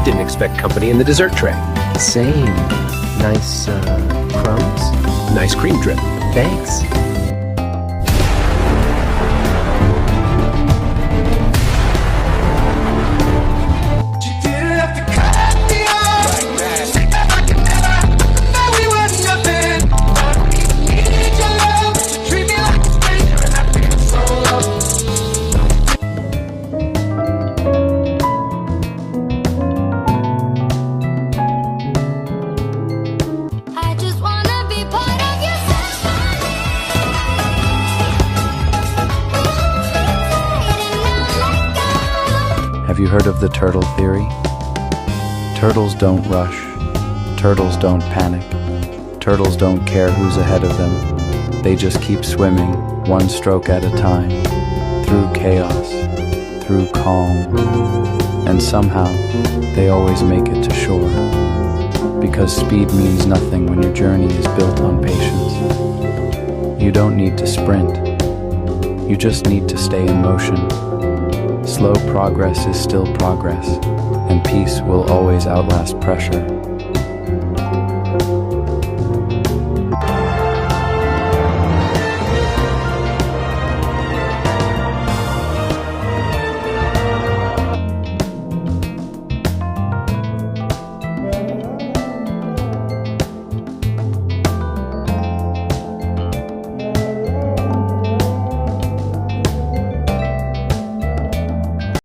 Didn't expect company in the dessert tray. Same. Nice, crumbs? Nice cream drip. Thanks. I just wanna be part of your symphony. Have you heard of the turtle theory? Turtles don't rush. Turtles don't panic. Turtles don't care who's ahead of them. They just keep swimming, one stroke at a time, through chaos, through calm. And somehow, they always make it to shore. Because speed means nothing when your journey is built on patience. You don't need to sprint. You just need to stay in motion. Slow progress is still progress, and peace will always outlast pressure.